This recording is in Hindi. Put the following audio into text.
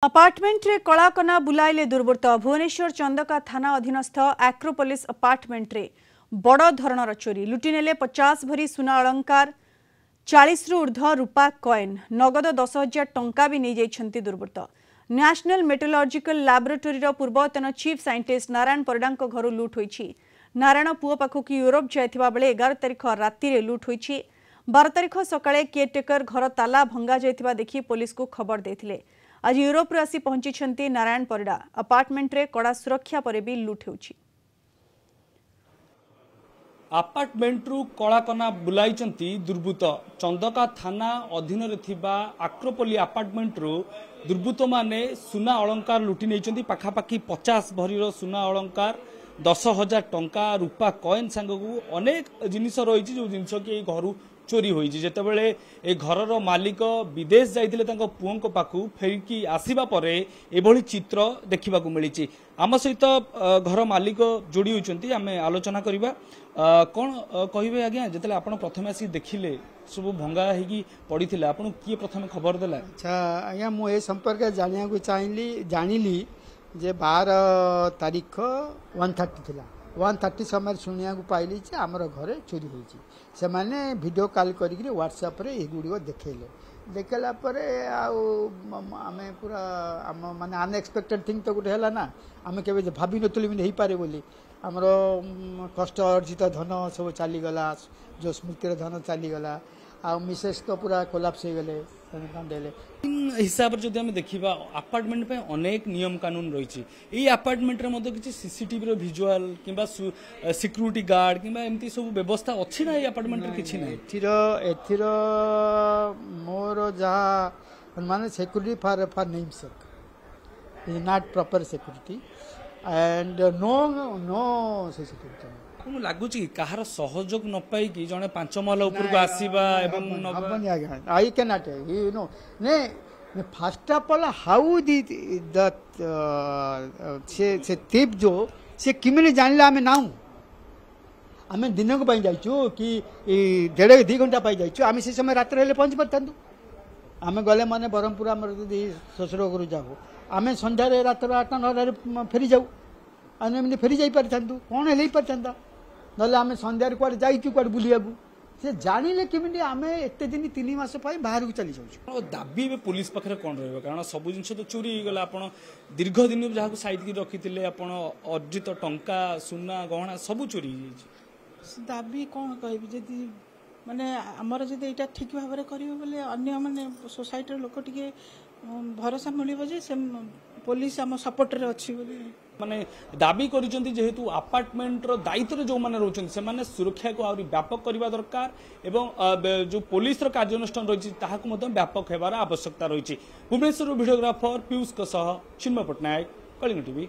अपार्टमेंट रे कलाकना बुलाइले दुर्वृत्त भुवनेश्वर चंदका थाना अधीनस्थ आक्रोपोलिस अपार्टमेंट रे बड़ धरणर चोरी लुटिनेले 50 भरी सुना अलंकार 40 रु ऊर्ध्व रूपा कॉइन नगद 10,000 टंका भी नहीं जाइछंती दुर्वृत्त। नेशनल मेट्रोलॉजिकल लैबोरेटरी रो पूर्वतन चीफ साइंटिस्ट नारायण परिडा घर लुट होईछि। नारायण पुओ पाखक यूरोप जाइथिबा बेले 11 तारिख राति रे लुट होईछि। 12 तारिख सकाळे केयरटेकर घर ताला भंगा जाइथिबा देखि पुलिस को खबर देथिले। आज यूरोप आसी पहुंची नारायण परिडा अपार्टमेंट रे कड़ा सुरक्षा पर भी लुट होउछि। अपार्टमेंट रु कलाकना बुलाई दुर्बृत्त चंदका थाना अधीन आक्रोपोली अपार्टमेंट रु दुर्बृत्त माने सुना अलंकार लुटि नहीं पाखापाखि 50 भरी सुना अलंकार 10,000 टंका रूपा कॉइन सांगू अनेक जिनिस रही जो जिनस कि घर चोरी होईछि। जेतेबेले ए घरर मालिक विदेश जाइथिले तांको पुओंको पाखु फेरिकी आसीबा परे एभली चित्र देखिबा को मिलिछि। आम सहित घर मालिक जोड़ी होइछन्ती आमे आलोचना करिबा। कोन कहिबे आज्ञा जेतेले आपण प्रथमे आसी देखिले सब भंगा हेकी पड़िथिले आपण किए प्रथमे खबर देला? अच्छा आज्ञा मु ए संपर्क जानिया को जानिली जे 12 तारीख 1:30 थिला 1:30 समय शुणा पाइली आमर घरे चोरी होती से माने वीडियो कॉल करी व्हाट्सएप रे गुड़ देखला आम पूरा आम माने अनएक्सपेक्टेड थिंग तो गोटे है ना आम के भाभी नुली हो पारे बोली आमर कष्ट अर्जित धन सब चलीगला जो स्मृतिर धन चलीगला आ मिसेस तो पूरा कोलाप्स हो गले हिसाब से जो देखा अपार्टमेंट पे अनेक नियम कानून रही अपार्टमेंट रे मध्य किसी सीसीटीवी रो विजुअल किंबा सिक्यूरिटी गार्ड किंबा एमती सब व्यवस्था अच्छी ना अपार्टमेंट रे किछि नै एथिर मोर जहा माने security for name sake is not proper security and no security लगुच कहार सहयोग न पाई कि जने 5 महला ऊपर को आसीबा एवं I can not you know ने first of all how the the से टिप जो से किमिने जानला हमें नाउ हमें दिन को पाई जाइछु कि 1.5-2 घंटा पाई जाइछु आमे से समय रात रहले पहुंच परथांदु आमे गले माने बरहमपुर हमर जदी ससुर घर जाऊ आमे संध्या रे रात 8-9 फेरी जाऊ आने फेरी जाई परथांदु कोन हेलै परथांदा नले आमे संध्या रे कुआड जाइछु कुआड बुलिया से जानिले केमिति आमे एते दिन 3 मास पाई बाहर को चली जाउछु। दाबी बे पुलिस पाखरे कोन रहबे कारण सब जिंस तो चोरी हो गला आपण दीर्घ दिन जहा को साइड की रखिथिले आपण अर्जित टंका सुना गहना सब चोरी हो जाइछि। दाबी कोन कहबी जदी माने हमर जदी एटा ठीक भाव रे करियो बोले अन्य माने सोसाइटी लोक टिके भरोसा मिलिबो जे से पुलिस आम सपोर्ट रे अछि बोली माने दाबी करिसेंती जेहेतु अपार्टमेंट रो दायित्व जो माने रहउछन से माने सुरक्षा को आउरी व्यापक करबा दरकार एवं जो पुलिस रो कार्यानुष्ठान रहिछि ताहाकु मते व्यापक हेबार आवश्यकता रहिछि। भुवनेश्वर वीडियोग्राफर पीयूष को सह चिन्मय पटनायक कलिंग टीवी।